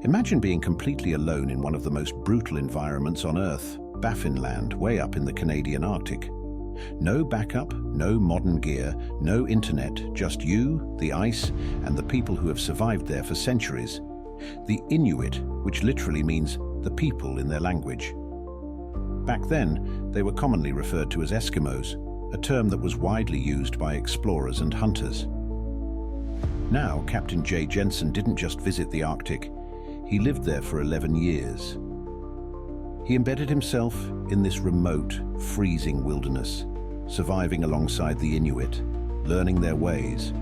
Imagine being completely alone in one of the most brutal environments on Earth, Baffin Land, way up in the Canadian Arctic. No backup, no modern gear, no internet, just you, the ice, and the people who have survived there for centuries. The Inuit, which literally means the people in their language. Back then, they were commonly referred to as Eskimos, a term that was widely used by explorers and hunters. Now, Captain Jay Jensen didn't just visit the Arctic, he lived there for 11 years. He embedded himself in this remote, freezing wilderness, surviving alongside the Inuit, learning their ways,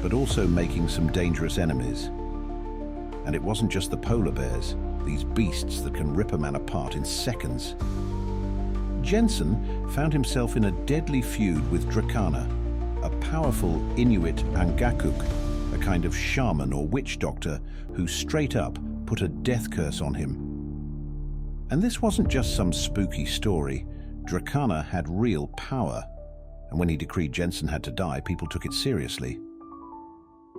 but also making some dangerous enemies. And it wasn't just the polar bears, these beasts that can rip a man apart in seconds. Jensen found himself in a deadly feud with Dracana, a powerful Inuit Angakuk, a kind of shaman or witch doctor who straight up put a death curse on him. And this wasn't just some spooky story. Dracana had real power, and when he decreed Jensen had to die, people took it seriously.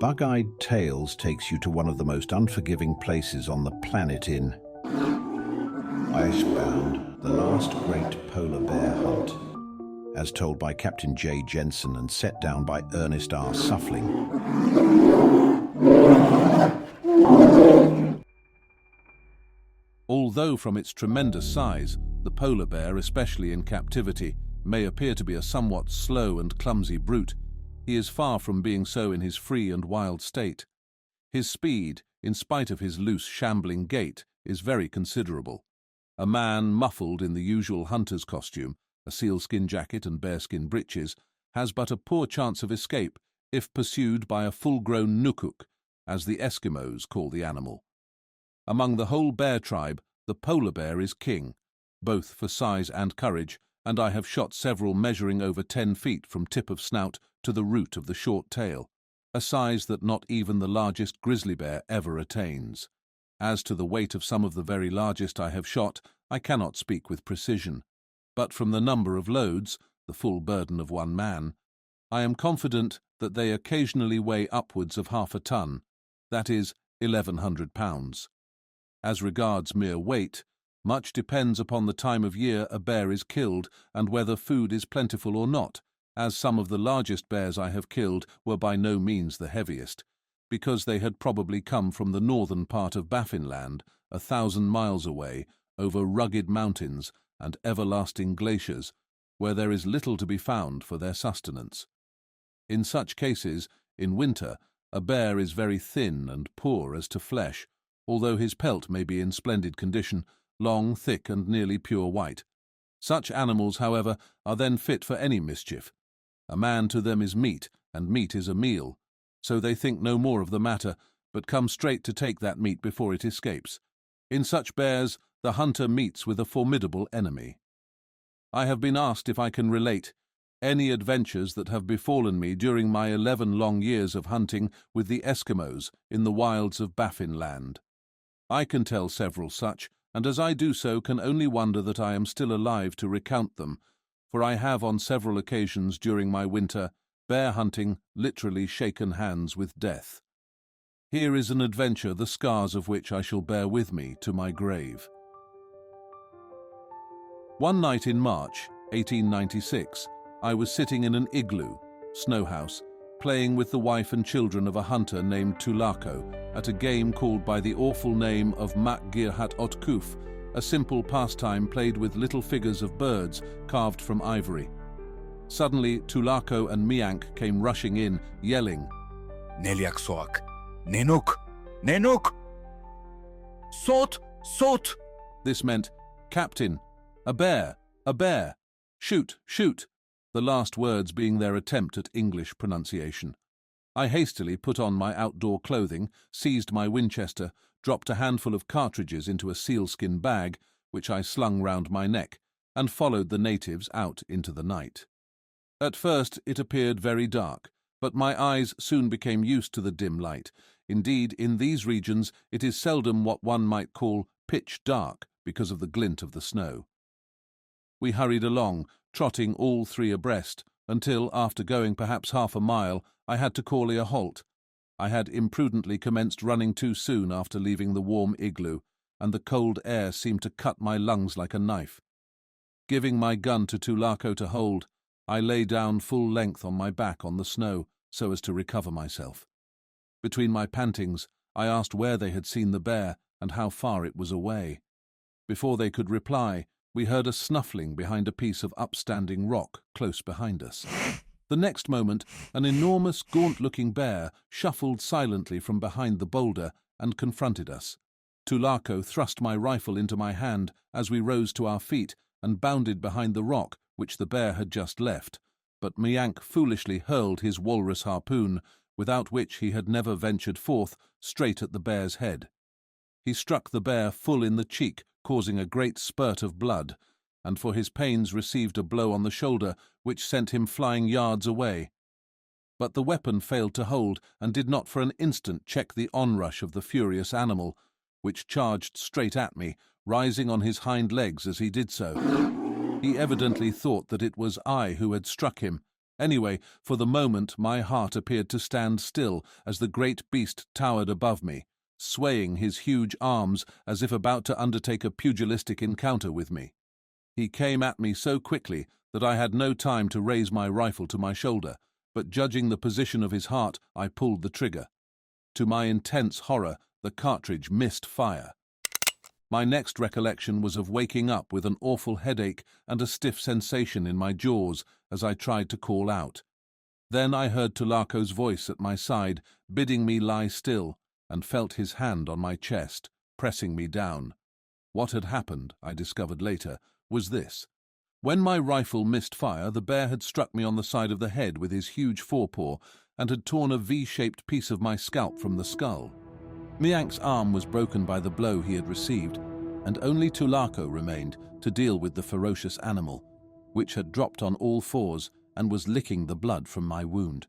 Bug-Eyed Tales takes you to one of the most unforgiving places on the planet in ICEBOUND, the last great polar bear hunt, as told by Captain Jay Jensen and set down by Ernest R. Suffling. Although from its tremendous size, the polar bear, especially in captivity, may appear to be a somewhat slow and clumsy brute, he is far from being so in his free and wild state. His speed, in spite of his loose, shambling gait, is very considerable. A man muffled in the usual hunter's costume, a sealskin jacket and bearskin breeches, has but a poor chance of escape if pursued by a full-grown nukuk, as the Eskimos call the animal. Among the whole bear tribe, the polar bear is king, both for size and courage, and I have shot several measuring over 10 feet from tip of snout to the root of the short tail, a size that not even the largest grizzly bear ever attains. As to the weight of some of the very largest I have shot, I cannot speak with precision, but from the number of loads, the full burden of one man, I am confident that they occasionally weigh upwards of half a ton, that is, 1,100 pounds. As regards mere weight, much depends upon the time of year a bear is killed and whether food is plentiful or not, as some of the largest bears I have killed were by no means the heaviest, because they had probably come from the northern part of Baffin Land, 1,000 miles away, over rugged mountains and everlasting glaciers, where there is little to be found for their sustenance. In such cases, in winter, a bear is very thin and poor as to flesh, although his pelt may be in splendid condition, long, thick, and nearly pure white. Such animals, however, are then fit for any mischief. A man to them is meat, and meat is a meal, so they think no more of the matter, but come straight to take that meat before it escapes. In such bears, the hunter meets with a formidable enemy. I have been asked if I can relate any adventures that have befallen me during my 11 long years of hunting with the Eskimos in the wilds of Baffin Land. I can tell several such, and as I do so can only wonder that I am still alive to recount them, for I have on several occasions during my winter bear hunting literally shaken hands with death. Here is an adventure the scars of which I shall bear with me to my grave. One night in March, 1896, I was sitting in an igloo, snow house, playing with the wife and children of a hunter named Tulako at a game called by the awful name of Makgirhat Otkuf, a simple pastime played with little figures of birds carved from ivory. Suddenly, Tulako and Miank came rushing in, yelling, Neliak soak, Nenuk, Nenuk! Sot, Sot! This meant, Captain, a bear, shoot, shoot, the last words being their attempt at English pronunciation. I hastily put on my outdoor clothing, seized my Winchester, dropped a handful of cartridges into a sealskin bag, which I slung round my neck, and followed the natives out into the night. At first it appeared very dark, but my eyes soon became used to the dim light. Indeed, in these regions it is seldom what one might call pitch dark because of the glint of the snow. We hurried along, trotting all three abreast, until, after going perhaps half a mile, I had to call a halt. I had imprudently commenced running too soon after leaving the warm igloo, and the cold air seemed to cut my lungs like a knife. Giving my gun to Tulako to hold, I lay down full length on my back on the snow so as to recover myself. Between my pantings, I asked where they had seen the bear and how far it was away. Before they could reply, we heard a snuffling behind a piece of upstanding rock close behind us. The next moment, an enormous, gaunt-looking bear shuffled silently from behind the boulder and confronted us. Tulako thrust my rifle into my hand as we rose to our feet and bounded behind the rock which the bear had just left, but Miank foolishly hurled his walrus harpoon, without which he had never ventured forth, straight at the bear's head. He struck the bear full in the cheek, causing a great spurt of blood, and for his pains received a blow on the shoulder which sent him flying yards away. But the weapon failed to hold and did not for an instant check the onrush of the furious animal, which charged straight at me, rising on his hind legs as he did so. He evidently thought that it was I who had struck him. Anyway, for the moment my heart appeared to stand still as the great beast towered above me, swaying his huge arms as if about to undertake a pugilistic encounter with me. He came at me so quickly that I had no time to raise my rifle to my shoulder, but judging the position of his heart, I pulled the trigger. To my intense horror, the cartridge missed fire. My next recollection was of waking up with an awful headache and a stiff sensation in my jaws as I tried to call out. Then I heard Tulako's voice at my side, bidding me lie still, and felt his hand on my chest, pressing me down. What had happened, I discovered later, was this. When my rifle missed fire, the bear had struck me on the side of the head with his huge forepaw and had torn a V-shaped piece of my scalp from the skull. Miank's arm was broken by the blow he had received, and only Tulako remained to deal with the ferocious animal, which had dropped on all fours and was licking the blood from my wound.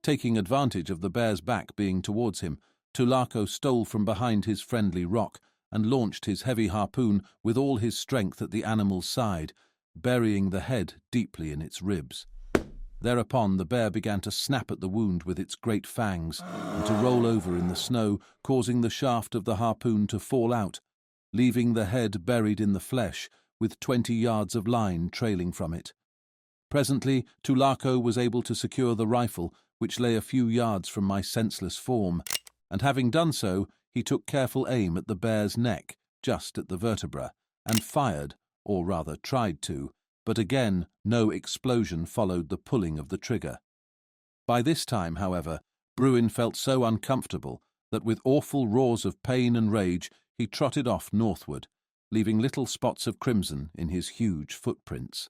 Taking advantage of the bear's back being towards him, Tulako stole from behind his friendly rock and launched his heavy harpoon with all his strength at the animal's side, burying the head deeply in its ribs. Thereupon the bear began to snap at the wound with its great fangs and to roll over in the snow, causing the shaft of the harpoon to fall out, leaving the head buried in the flesh, with 20 yards of line trailing from it. Presently, Tulako was able to secure the rifle, which lay a few yards from my senseless form, and having done so, he took careful aim at the bear's neck, just at the vertebra, and fired, or rather tried to, but again no explosion followed the pulling of the trigger. By this time, however, Bruin felt so uncomfortable that with awful roars of pain and rage he trotted off northward, leaving little spots of crimson in his huge footprints.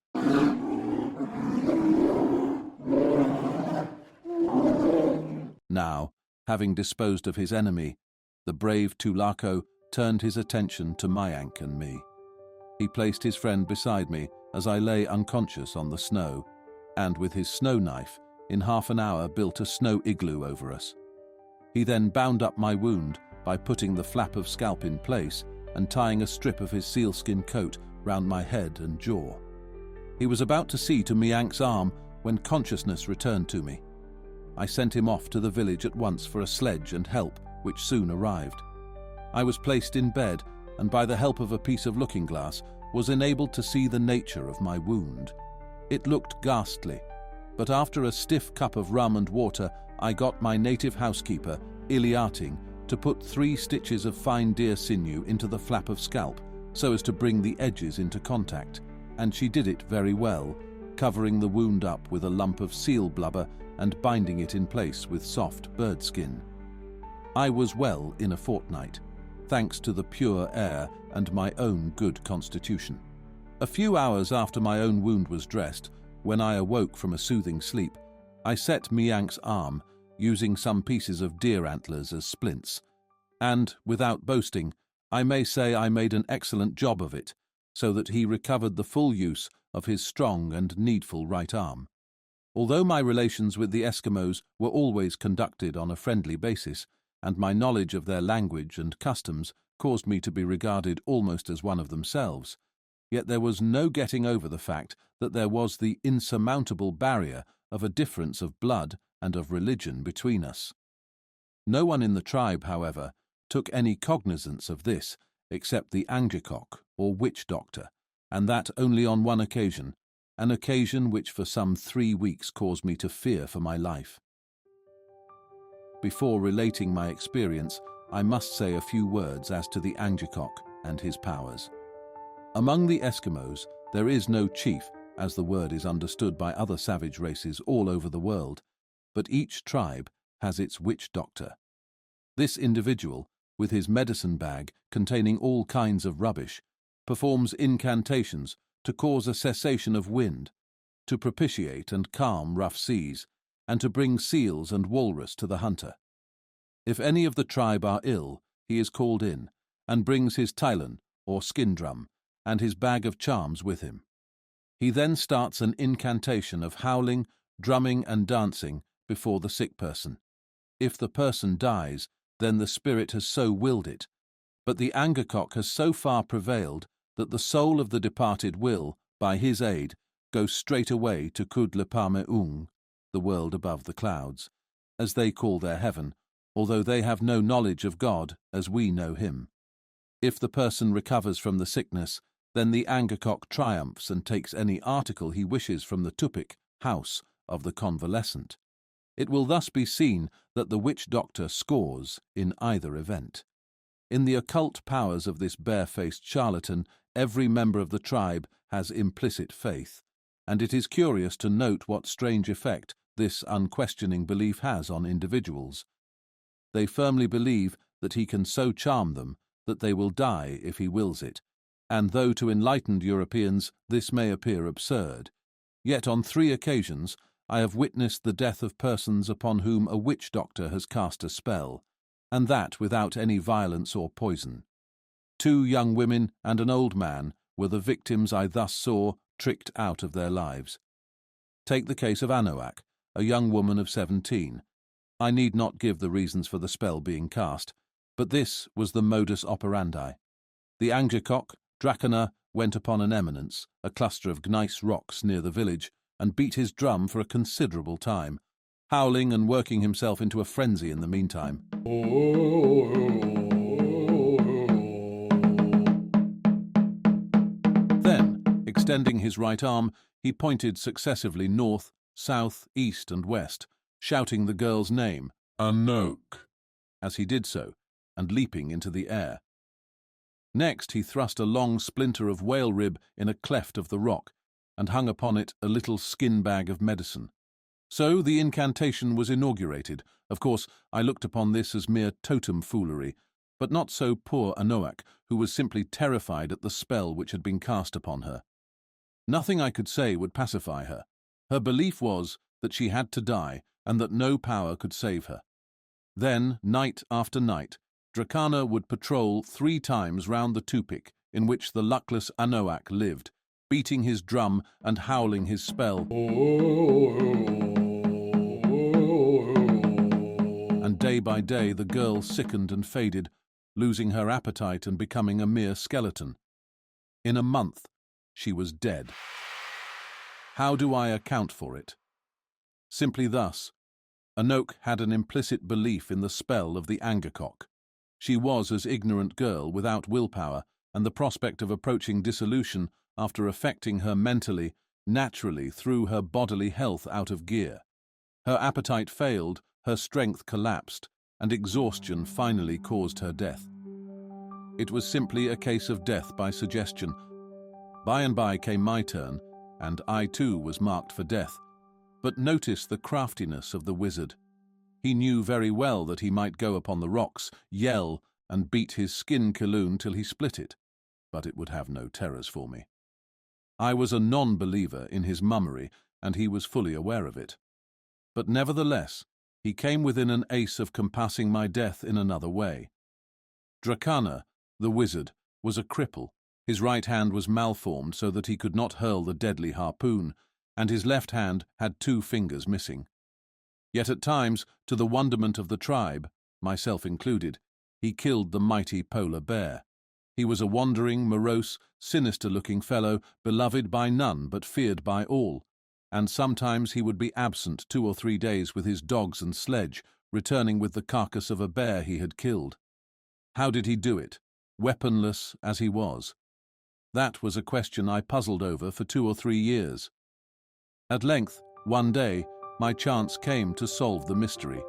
Now, having disposed of his enemy, the brave Tulako turned his attention to Miank and me. He placed his friend beside me as I lay unconscious on the snow, and with his snow knife, in half an hour built a snow igloo over us. He then bound up my wound by putting the flap of scalp in place and tying a strip of his sealskin coat round my head and jaw. He was about to see to Miank's arm when consciousness returned to me. I sent him off to the village at once for a sledge and help, which soon arrived. I was placed in bed, and by the help of a piece of looking-glass was enabled to see the nature of my wound. It looked ghastly, but after a stiff cup of rum and water, I got my native housekeeper, Iliating, to put 3 stitches of fine deer sinew into the flap of scalp so as to bring the edges into contact, and she did it very well, covering the wound up with a lump of seal blubber and binding it in place with soft bird skin. I was well in a fortnight, thanks to the pure air and my own good constitution. A few hours after my own wound was dressed, when I awoke from a soothing sleep, I set Miank's arm, using some pieces of deer antlers as splints, and, without boasting, I may say I made an excellent job of it, so that he recovered the full use of his strong and needful right arm. Although my relations with the Eskimos were always conducted on a friendly basis, and my knowledge of their language and customs caused me to be regarded almost as one of themselves, yet there was no getting over the fact that there was the insurmountable barrier of a difference of blood and of religion between us. No one in the tribe, however, took any cognizance of this except the Angekok, or witch doctor, and that only on one occasion, an occasion which for some 3 weeks caused me to fear for my life. Before relating my experience, I must say a few words as to the Angekok and his powers. Among the Eskimos, there is no chief, as the word is understood by other savage races all over the world, but each tribe has its witch doctor. This individual, with his medicine bag containing all kinds of rubbish, performs incantations to cause a cessation of wind, to propitiate and calm rough seas, and to bring seals and walrus to the hunter. If any of the tribe are ill, he is called in, and brings his tylon, or skin drum, and his bag of charms with him. He then starts an incantation of howling, drumming, and dancing before the sick person. If the person dies, then the spirit has so willed it, but the Angekok has so far prevailed that the soul of the departed will, by his aid, go straight away to Kudlepameung, the world above the clouds, as they call their heaven, although they have no knowledge of God as we know him. If the person recovers from the sickness, then the Angekok triumphs and takes any article he wishes from the tupik, house, of the convalescent. It will thus be seen that the witch doctor scores in either event. In the occult powers of this bare-faced charlatan, every member of the tribe has implicit faith, and it is curious to note what strange effect this unquestioning belief has on individuals. They firmly believe that he can so charm them that they will die if he wills it, and though to enlightened Europeans this may appear absurd, yet on 3 occasions I have witnessed the death of persons upon whom a witch doctor has cast a spell, and that without any violence or poison. 2 young women and an old man were the victims I thus saw tricked out of their lives. Take the case of Anoak, a young woman of 17. I need not give the reasons for the spell being cast, but this was the modus operandi. The Angekok, Dracana, went upon an eminence, a cluster of gneiss rocks near the village, and beat his drum for a considerable time, howling and working himself into a frenzy in the meantime. Then, extending his right arm, he pointed successively north, south, east, and west, shouting the girl's name, Anoak, as he did so, and leaping into the air. Next he thrust a long splinter of whale rib in a cleft of the rock, and hung upon it a little skin bag of medicine. So the incantation was inaugurated. Of course, I looked upon this as mere totem foolery, but not so poor Anoak, who was simply terrified at the spell which had been cast upon her. Nothing I could say would pacify her. Her belief was that she had to die, and that no power could save her. Then, night after night, Dracana would patrol 3 times round the tupik in which the luckless Anoak lived, beating his drum and howling his spell. And day by day the girl sickened and faded, losing her appetite and becoming a mere skeleton. In a month, she was dead. How do I account for it? Simply thus. Anoak had an implicit belief in the spell of the Angekok. She was an ignorant girl without willpower, and the prospect of approaching dissolution after affecting her mentally, naturally threw her bodily health out of gear. Her appetite failed, her strength collapsed, and exhaustion finally caused her death. It was simply a case of death by suggestion. By and by came my turn, and I too was marked for death. But notice the craftiness of the wizard. He knew very well that he might go upon the rocks, yell, and beat his skin killoon till he split it, but it would have no terrors for me. I was a non-believer in his mummery, and he was fully aware of it. But nevertheless, he came within an ace of compassing my death in another way. Dracana, the wizard, was a cripple. His right hand was malformed so that he could not hurl the deadly harpoon, and his left hand had 2 fingers missing. Yet at times, to the wonderment of the tribe, myself included, he killed the mighty polar bear. He was a wandering, morose, sinister-looking fellow, beloved by none but feared by all, and sometimes he would be absent 2 or 3 days with his dogs and sledge, returning with the carcass of a bear he had killed. How did he do it, weaponless as he was? That was a question I puzzled over for 2 or 3 years. At length, one day, my chance came to solve the mystery.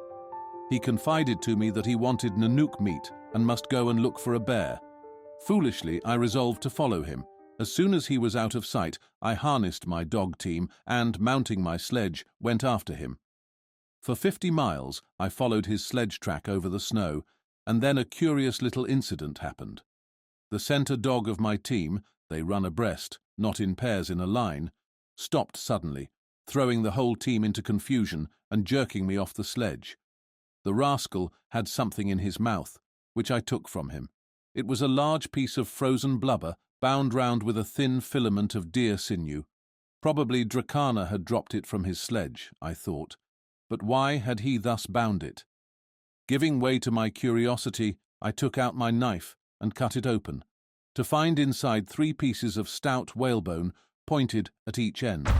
He confided to me that he wanted Nanook meat and must go and look for a bear. Foolishly, I resolved to follow him. As soon as he was out of sight, I harnessed my dog team and, mounting my sledge, went after him. For 50 miles, I followed his sledge track over the snow, and then a curious little incident happened. The center dog of my team, they run abreast, not in pairs in a line, stopped suddenly, throwing the whole team into confusion and jerking me off the sledge. The rascal had something in his mouth, which I took from him. It was a large piece of frozen blubber bound round with a thin filament of deer sinew. Probably Dracana had dropped it from his sledge, I thought. But why had he thus bound it? Giving way to my curiosity, I took out my knife and cut it open, to find inside 3 pieces of stout whalebone pointed at each end.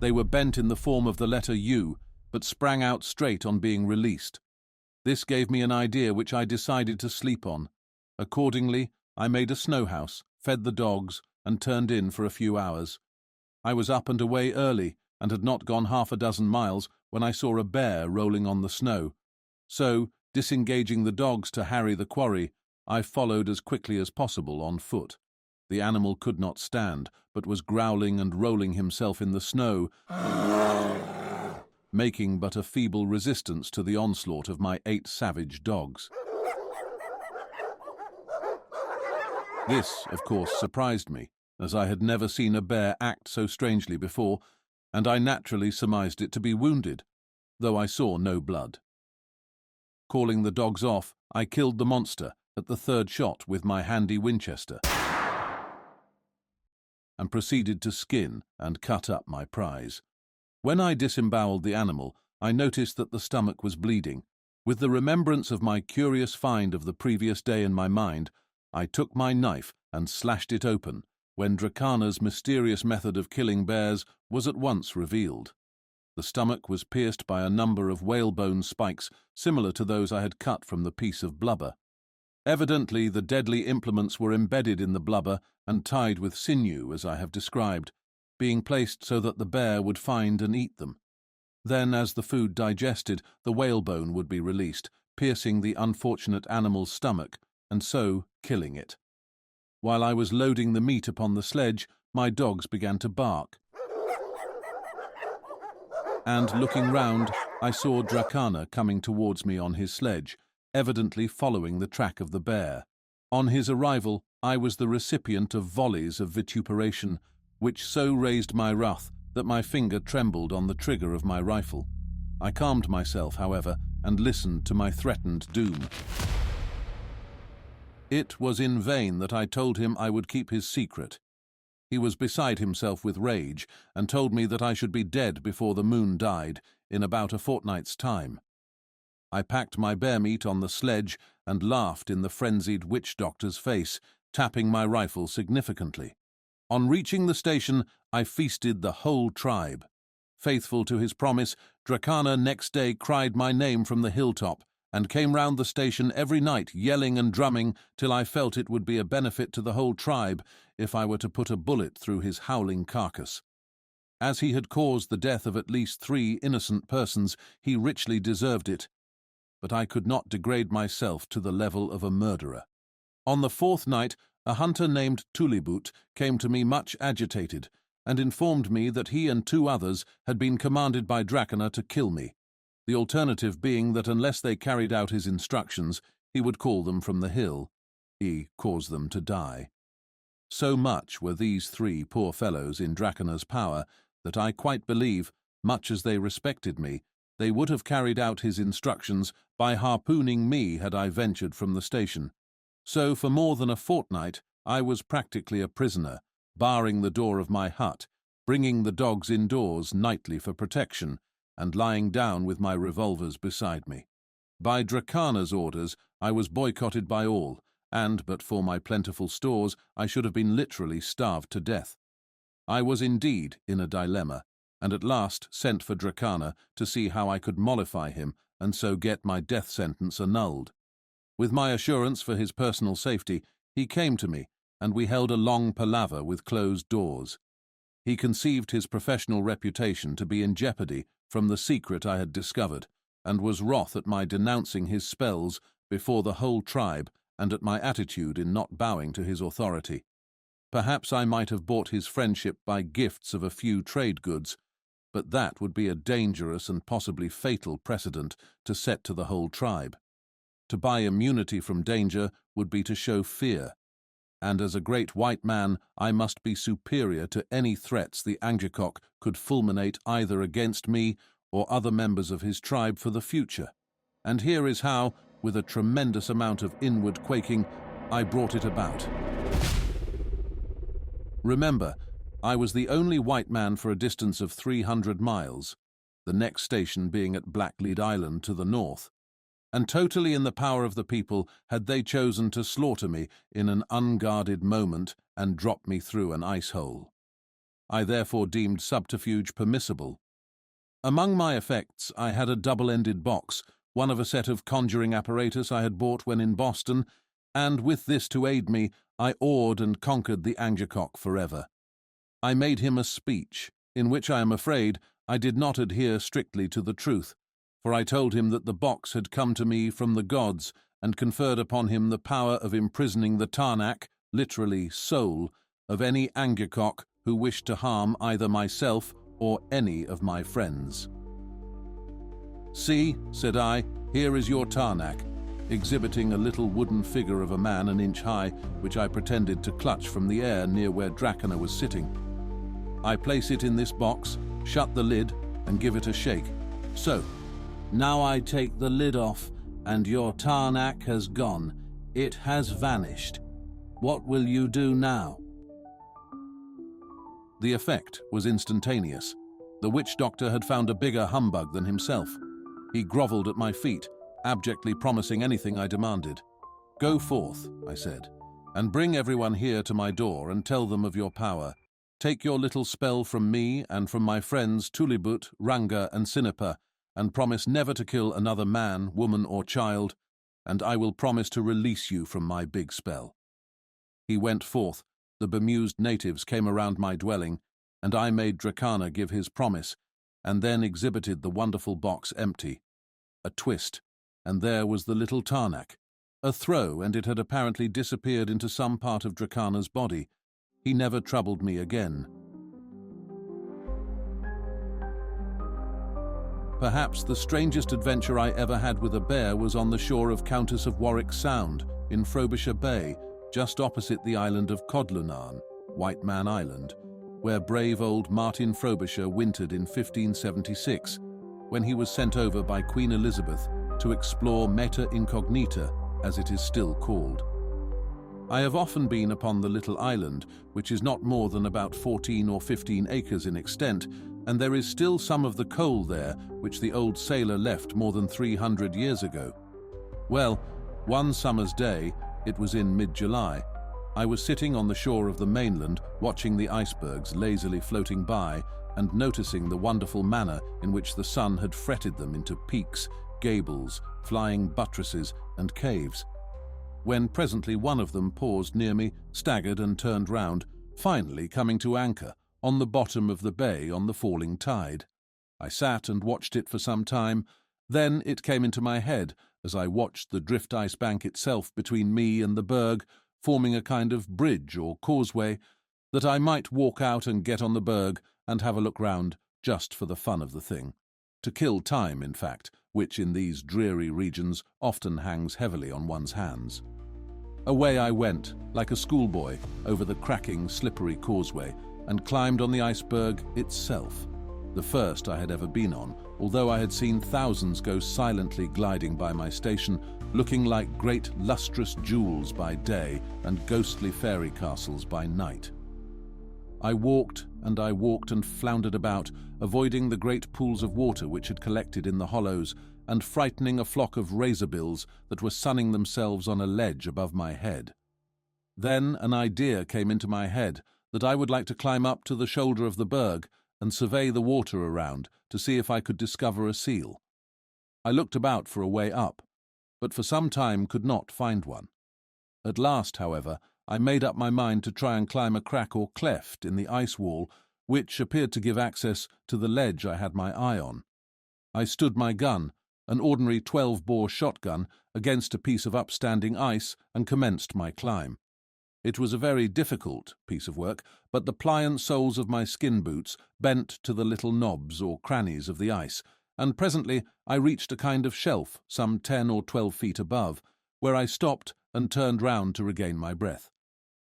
They were bent in the form of the letter U, but sprang out straight on being released. This gave me an idea which I decided to sleep on. Accordingly, I made a snow house, fed the dogs, and turned in for a few hours. I was up and away early, and had not gone 6 miles when I saw a bear rolling on the snow. So, disengaging the dogs to harry the quarry, I followed as quickly as possible on foot. The animal could not stand, but was growling and rolling himself in the snow, making but a feeble resistance to the onslaught of my 8 savage dogs. This, of course, surprised me, as I had never seen a bear act so strangely before, and I naturally surmised it to be wounded, though I saw no blood. Calling the dogs off, I killed the monster at the 3rd shot with my handy Winchester, and proceeded to skin and cut up my prize. When I disemboweled the animal, I noticed that the stomach was bleeding. With the remembrance of my curious find of the previous day in my mind, I took my knife and slashed it open, when Dracana's mysterious method of killing bears was at once revealed. The stomach was pierced by a number of whalebone spikes similar to those I had cut from the piece of blubber. Evidently, the deadly implements were embedded in the blubber and tied with sinew, as I have described, being placed so that the bear would find and eat them. Then, as the food digested, the whalebone would be released, piercing the unfortunate animal's stomach, and so killing it. While I was loading the meat upon the sledge, my dogs began to bark. And looking round, I saw Dracana coming towards me on his sledge, evidently following the track of the bear. On his arrival, I was the recipient of volleys of vituperation, which so raised my wrath that my finger trembled on the trigger of my rifle. I calmed myself, however, and listened to my threatened doom. It was in vain that I told him I would keep his secret. He was beside himself with rage, and told me that I should be dead before the moon died, in about a fortnight's time. I packed my bear meat on the sledge and laughed in the frenzied witch doctor's face, tapping my rifle significantly. On reaching the station, I feasted the whole tribe. Faithful to his promise, Dracana next day cried my name from the hilltop, and came round the station every night yelling and drumming till I felt it would be a benefit to the whole tribe if I were to put a bullet through his howling carcass. As he had caused the death of at least 3 innocent persons, he richly deserved it, but I could not degrade myself to the level of a murderer. On the 4th night, a hunter named Tulibut came to me much agitated, and informed me that he and 2 others had been commanded by Dracana to kill me, the alternative being that unless they carried out his instructions, he would call them from the hill. He caused them to die. So much were these 3 poor fellows in Dracana's power that I quite believe, much as they respected me, they would have carried out his instructions by harpooning me had I ventured from the station. So for more than a fortnight I was practically a prisoner, barring the door of my hut, bringing the dogs indoors nightly for protection, and lying down with my revolvers beside me. By Dracana's orders, I was boycotted by all, and but for my plentiful stores, I should have been literally starved to death. I was indeed in a dilemma, and at last sent for Dracana to see how I could mollify him and so get my death sentence annulled. With my assurance for his personal safety, he came to me, and we held a long palaver with closed doors. He conceived his professional reputation to be in jeopardy from the secret I had discovered, and was wroth at my denouncing his spells before the whole tribe and at my attitude in not bowing to his authority. Perhaps I might have bought his friendship by gifts of a few trade goods, but that would be a dangerous and possibly fatal precedent to set to the whole tribe. To buy immunity from danger would be to show fear, and as a great white man I must be superior to any threats the Angekok could fulminate either against me or other members of his tribe for the future. And here is how, with a tremendous amount of inward quaking, I brought it about. Remember, I was the only white man for a distance of 300 miles, the next station being at Blacklead Island to the north, and totally in the power of the people had they chosen to slaughter me in an unguarded moment and drop me through an ice hole. I therefore deemed subterfuge permissible. Among my effects I had a double-ended box, one of a set of conjuring apparatus I had bought when in Boston, and with this to aid me, I awed and conquered the Angekok forever. I made him a speech, in which I am afraid I did not adhere strictly to the truth, for I told him that the box had come to me from the gods and conferred upon him the power of imprisoning the Tarnak, literally soul, of any Angekok who wished to harm either myself or any of my friends. "See," said I, "here is your Tarnak," exhibiting a little wooden figure of a man an inch high, which I pretended to clutch from the air near where Dracana was sitting. "I place it in this box, shut the lid, and give it a shake. So, now I take the lid off, and your Tarnak has gone. It has vanished. What will you do now?" The effect was instantaneous. The witch doctor had found a bigger humbug than himself. He grovelled at my feet, abjectly promising anything I demanded. "Go forth," I said, "and bring everyone here to my door and tell them of your power. Take your little spell from me and from my friends Tulibut, Ranga, and Sinipa, and promise never to kill another man, woman, or child, and I will promise to release you from my big spell." He went forth. The bemused natives came around my dwelling, and I made Dracana give his promise, and then exhibited the wonderful box empty. A twist, and there was the little Tarnak. A throw, and it had apparently disappeared into some part of Dracana's body. He never troubled me again. Perhaps the strangest adventure I ever had with a bear was on the shore of Countess of Warwick Sound, in Frobisher Bay, just opposite the island of Codlunan, White Man Island, where brave old Martin Frobisher wintered in 1576, when he was sent over by Queen Elizabeth to explore Meta Incognita, as it is still called. I have often been upon the little island, which is not more than about 14 or 15 acres in extent, and there is still some of the coal there which the old sailor left more than 300 years ago. Well, one summer's day, it was in mid-July, I was sitting on the shore of the mainland watching the icebergs lazily floating by and noticing the wonderful manner in which the sun had fretted them into peaks, gables, flying buttresses, and caves, when presently one of them paused near me, staggered and turned round, finally coming to anchor on the bottom of the bay on the falling tide. I sat and watched it for some time. Then it came into my head, as I watched the drift ice bank itself between me and the berg, forming a kind of bridge or causeway, that I might walk out and get on the berg and have a look round, just for the fun of the thing. To kill time, in fact, which in these dreary regions often hangs heavily on one's hands. Away I went, like a schoolboy, over the cracking, slippery causeway, and climbed on the iceberg itself, the first I had ever been on, although I had seen thousands go silently gliding by my station, looking like great lustrous jewels by day and ghostly fairy castles by night. I walked and floundered about, avoiding the great pools of water which had collected in the hollows, and frightening a flock of razorbills that were sunning themselves on a ledge above my head. Then an idea came into my head that I would like to climb up to the shoulder of the berg and survey the water around to see if I could discover a seal. I looked about for a way up, but for some time could not find one. At last, however, I made up my mind to try and climb a crack or cleft in the ice wall, which appeared to give access to the ledge I had my eye on. I stood my gun, an ordinary 12-bore shotgun, against a piece of upstanding ice and commenced my climb. It was a very difficult piece of work, but the pliant soles of my skin boots bent to the little knobs or crannies of the ice, and presently I reached a kind of shelf some 10 or 12 feet above, where I stopped and turned round to regain my breath.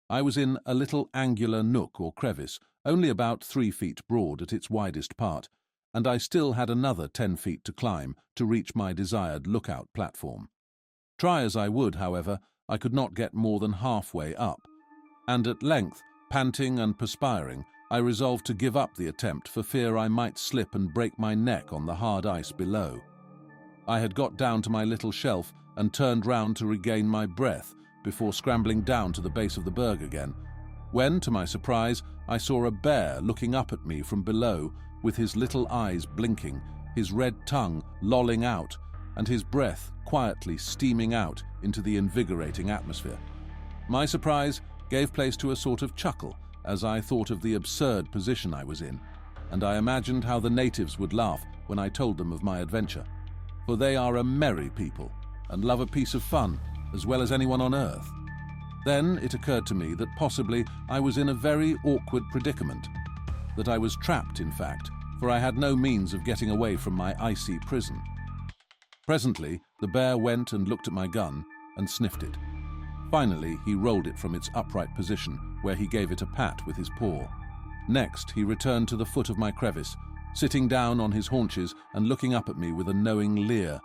I was in a little angular nook or crevice, only about 3 feet broad at its widest part, and I still had another 10 feet to climb to reach my desired lookout platform. Try as I would, however, I could not get more than halfway up, and at length, panting and perspiring, I resolved to give up the attempt for fear I might slip and break my neck on the hard ice below. I had got down to my little shelf and turned round to regain my breath before scrambling down to the base of the berg again, when, to my surprise, I saw a bear looking up at me from below with his little eyes blinking, his red tongue lolling out, and his breath quietly steaming out into the invigorating atmosphere. My surprise gave place to a sort of chuckle as I thought of the absurd position I was in, and I imagined how the natives would laugh when I told them of my adventure, for they are a merry people and love a piece of fun as well as anyone on earth. Then it occurred to me that possibly I was in a very awkward predicament, that I was trapped, in fact, for I had no means of getting away from my icy prison. Presently, the bear went and looked at my gun and sniffed it. Finally, he rolled it from its upright position, where he gave it a pat with his paw. Next, he returned to the foot of my crevice, sitting down on his haunches and looking up at me with a knowing leer,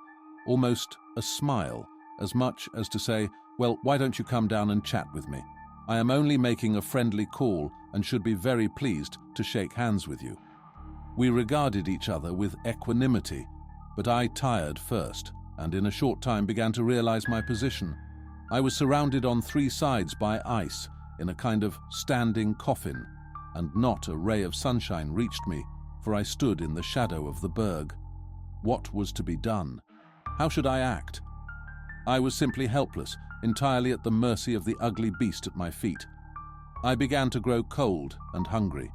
almost a smile, as much as to say, "Well, why don't you come down and chat with me? I am only making a friendly call and should be very pleased to shake hands with you." We regarded each other with equanimity, but I tired first, and in a short time began to realize my position. I was surrounded on 3 sides by ice, in a kind of standing coffin, and not a ray of sunshine reached me, for I stood in the shadow of the berg. What was to be done? How should I act? I was simply helpless, entirely at the mercy of the ugly beast at my feet. I began to grow cold and hungry.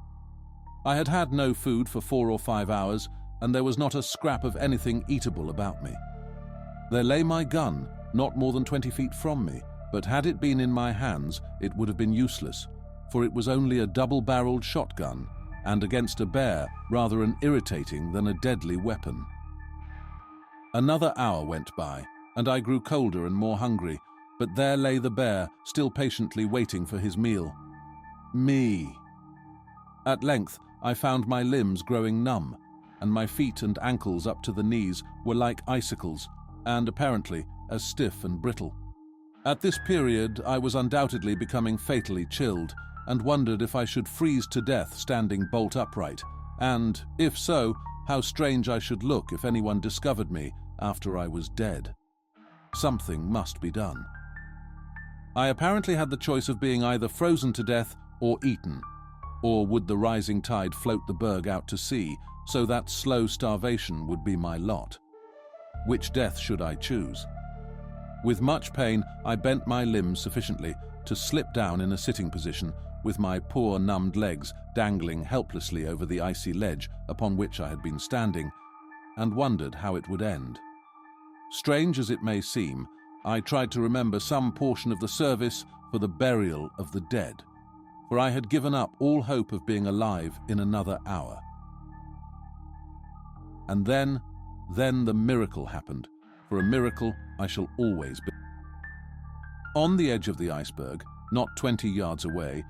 I had had no food for 4 or 5 hours, and there was not a scrap of anything eatable about me. There lay my gun, not more than 20 feet from me, but had it been in my hands, it would have been useless, for it was only a double-barreled shotgun, and against a bear rather an irritating than a deadly weapon. Another hour went by, and I grew colder and more hungry, but there lay the bear, still patiently waiting for his meal. Me. At length, I found my limbs growing numb, and my feet and ankles up to the knees were like icicles, and apparently as stiff and brittle. At this period, I was undoubtedly becoming fatally chilled, and wondered if I should freeze to death standing bolt upright, and, if so, how strange I should look if anyone discovered me after I was dead. Something must be done. I apparently had the choice of being either frozen to death or eaten, or would the rising tide float the berg out to sea, so that slow starvation would be my lot. Which death should I choose? With much pain, I bent my limbs sufficiently to slip down in a sitting position, with my poor numbed legs dangling helplessly over the icy ledge upon which I had been standing, and wondered how it would end. Strange as it may seem, I tried to remember some portion of the service for the burial of the dead, for I had given up all hope of being alive in another hour. And then the miracle happened, for a miracle I shall always be. On the edge of the iceberg, not 20 yards away,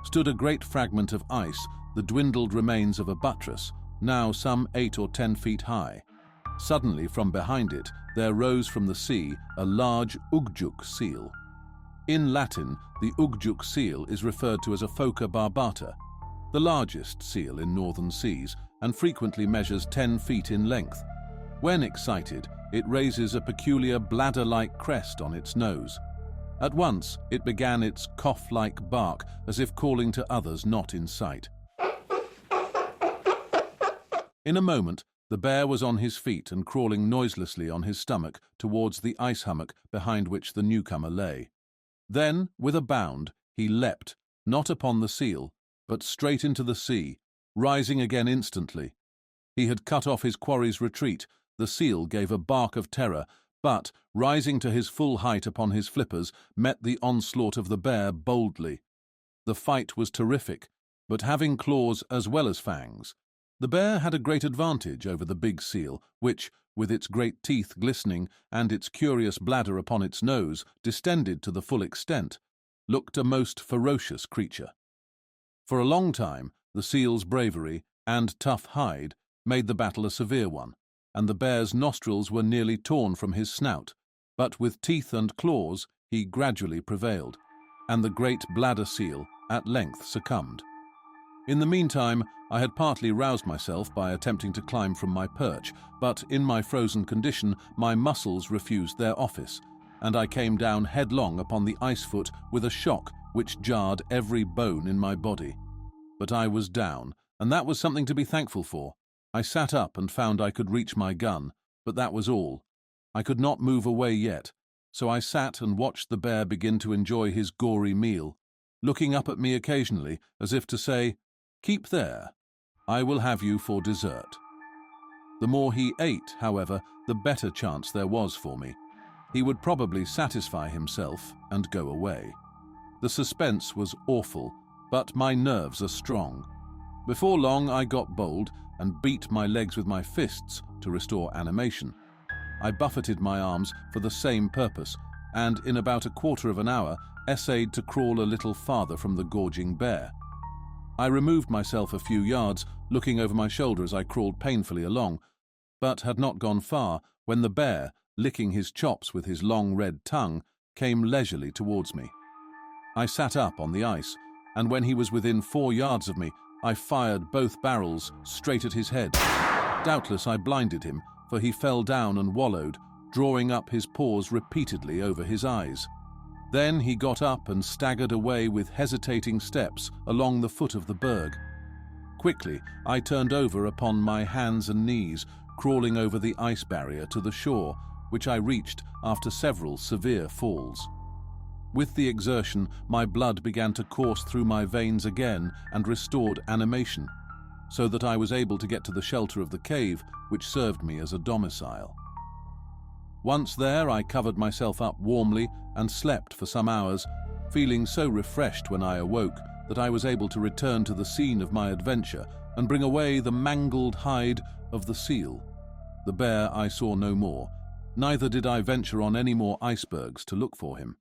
stood a great fragment of ice, the dwindled remains of a buttress, now some 8 or 10 feet high. Suddenly, from behind it, there rose from the sea a large ugjuk seal. In Latin, the ugjuk seal is referred to as a phoca barbata, the largest seal in northern seas, and frequently measures 10 feet in length. When excited, it raises a peculiar bladder-like crest on its nose. At once, it began its cough-like bark, as if calling to others not in sight. In a moment, The bear was on his feet and crawling noiselessly on his stomach towards the ice hummock behind which the newcomer lay. Then, with a bound, he leapt, not upon the seal, but straight into the sea, rising again instantly. He had cut off his quarry's retreat. The seal gave a bark of terror, but, rising to his full height upon his flippers, met the onslaught of the bear boldly. The fight was terrific, but having claws as well as fangs, the bear had a great advantage over the big seal, which, with its great teeth glistening and its curious bladder upon its nose distended to the full extent, looked a most ferocious creature. For a long time, the seal's bravery and tough hide made the battle a severe one, and the bear's nostrils were nearly torn from his snout, but with teeth and claws he gradually prevailed, and the great bladder seal at length succumbed. In the meantime, I had partly roused myself by attempting to climb from my perch, but in my frozen condition my muscles refused their office, and I came down headlong upon the ice foot with a shock which jarred every bone in my body. But I was down, and that was something to be thankful for. I sat up and found I could reach my gun, but that was all. I could not move away yet, so I sat and watched the bear begin to enjoy his gory meal, looking up at me occasionally as if to say, "Keep there. I will have you for dessert." The more he ate, however, the better chance there was for me. He would probably satisfy himself and go away. The suspense was awful, but my nerves are strong. Before long I got bold and beat my legs with my fists to restore animation. I buffeted my arms for the same purpose, and in about a quarter of an hour essayed to crawl a little farther from the gorging bear. I removed myself a few yards, looking over my shoulder as I crawled painfully along, but had not gone far when the bear, licking his chops with his long red tongue, came leisurely towards me. I sat up on the ice, and when he was within 4 yards of me, I fired both barrels straight at his head. Doubtless I blinded him, for he fell down and wallowed, drawing up his paws repeatedly over his eyes. Then he got up and staggered away with hesitating steps along the foot of the berg. Quickly, I turned over upon my hands and knees, crawling over the ice barrier to the shore, which I reached after several severe falls. With the exertion, my blood began to course through my veins again and restored animation, so that I was able to get to the shelter of the cave, which served me as a domicile. Once there, I covered myself up warmly and slept for some hours, feeling so refreshed when I awoke that I was able to return to the scene of my adventure and bring away the mangled hide of the seal. The bear I saw no more, neither did I venture on any more icebergs to look for him.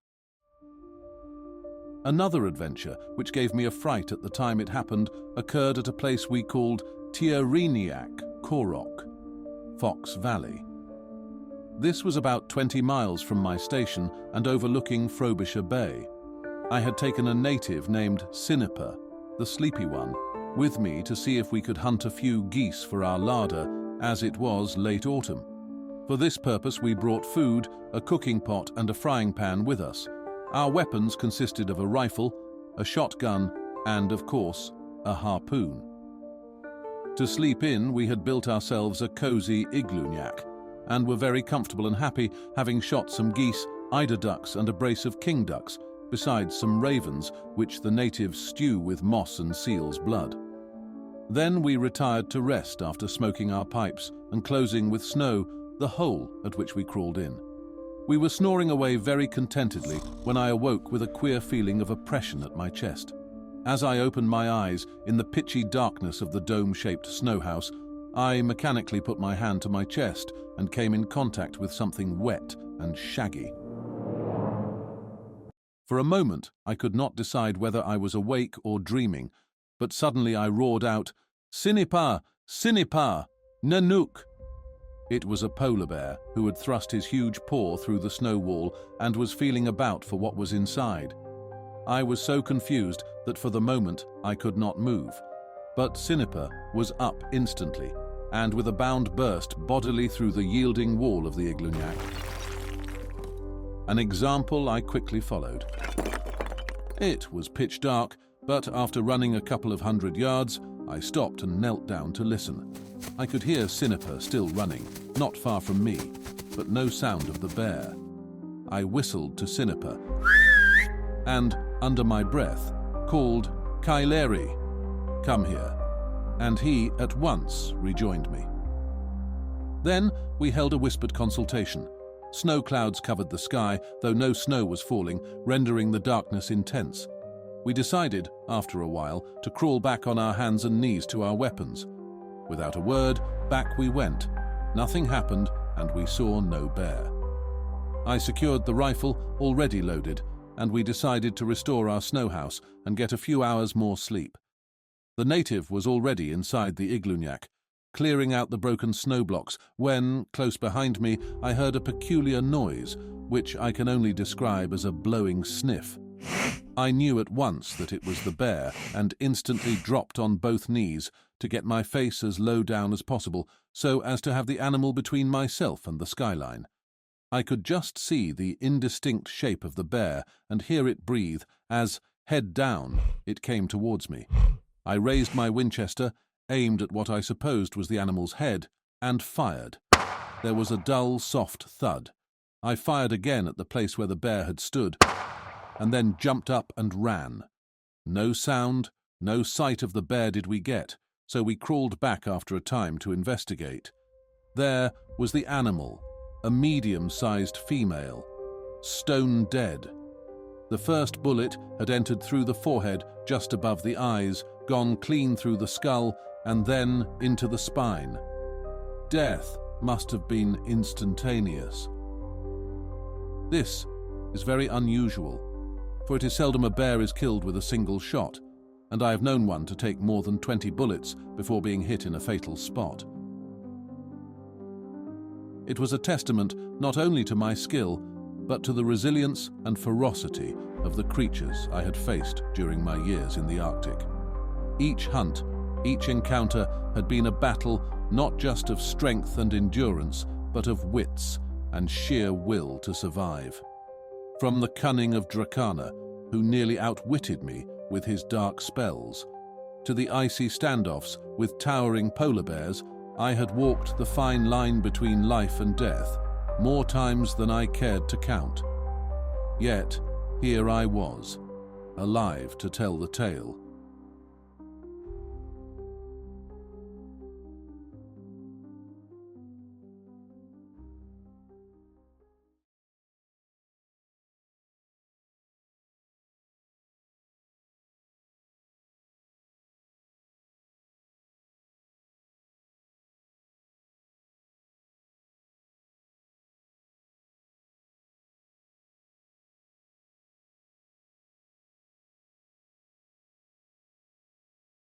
Another adventure, which gave me a fright at the time it happened, occurred at a place we called Tieriniak Korok, Fox Valley. This was about 20 miles from my station and overlooking Frobisher Bay. I had taken a native named Sinipa, the Sleepy One, with me to see if we could hunt a few geese for our larder, as it was late autumn. For this purpose we brought food, a cooking pot and a frying pan with us. Our weapons consisted of a rifle, a shotgun, and, of course, a harpoon. To sleep in, we had built ourselves a cozy igloo-nyak, and were very comfortable and happy, having shot some geese, eider ducks, and a brace of king ducks, besides some ravens, which the natives stew with moss and seal's blood. Then we retired to rest after smoking our pipes and closing with snow the hole at which we crawled in. We were snoring away very contentedly when I awoke with a queer feeling of oppression at my chest. As I opened my eyes in the pitchy darkness of the dome-shaped snow house, I mechanically put my hand to my chest and came in contact with something wet and shaggy. For a moment, I could not decide whether I was awake or dreaming, but suddenly I roared out, "Sinipa! Sinipa! Nanook!" It was a polar bear who had thrust his huge paw through the snow wall and was feeling about for what was inside. I was so confused that for the moment I could not move, but Sinipa was up instantly, and with a bound burst bodily through the yielding wall of the igloo-nyak. An example I quickly followed. It was pitch dark, but after running a couple of 100 yards, I stopped and knelt down to listen. I could hear Siniper still running, not far from me, but no sound of the bear. I whistled to Siniper and, under my breath, called, "Kaileri, come here," and he at once rejoined me. Then we held a whispered consultation. Snow clouds covered the sky, though no snow was falling, rendering the darkness intense. We decided, after a while, to crawl back on our hands and knees to our weapons. Without a word, back we went. Nothing happened, and we saw no bear. I secured the rifle, already loaded, and we decided to restore our snow house and get a few hours more sleep. The native was already inside the igloonak, clearing out the broken snow blocks, when, close behind me, I heard a peculiar noise, which I can only describe as a blowing sniff. I knew at once that it was the bear, and instantly dropped on both knees to get my face as low down as possible, so as to have the animal between myself and the skyline. I could just see the indistinct shape of the bear and hear it breathe as, head down, it came towards me. I raised my Winchester, aimed at what I supposed was the animal's head, and fired. There was a dull, soft thud. I fired again at the place where the bear had stood, and then jumped up and ran. No sound, no sight of the bear did we get, so we crawled back after a time to investigate. There was the animal, a medium-sized female, stone dead. The first bullet had entered through the forehead just above the eyes, gone clean through the skull, and then into the spine. Death must have been instantaneous. This is very unusual, for it is seldom a bear is killed with a single shot, and I have known one to take more than 20 bullets before being hit in a fatal spot. It was a testament not only to my skill, but to the resilience and ferocity of the creatures I had faced during my years in the Arctic. Each hunt, each encounter had been a battle not just of strength and endurance, but of wits and sheer will to survive. From the cunning of Dracana, who nearly outwitted me with his dark spells, to the icy standoffs with towering polar bears, I had walked the fine line between life and death more times than I cared to count. Yet, here I was, alive to tell the tale.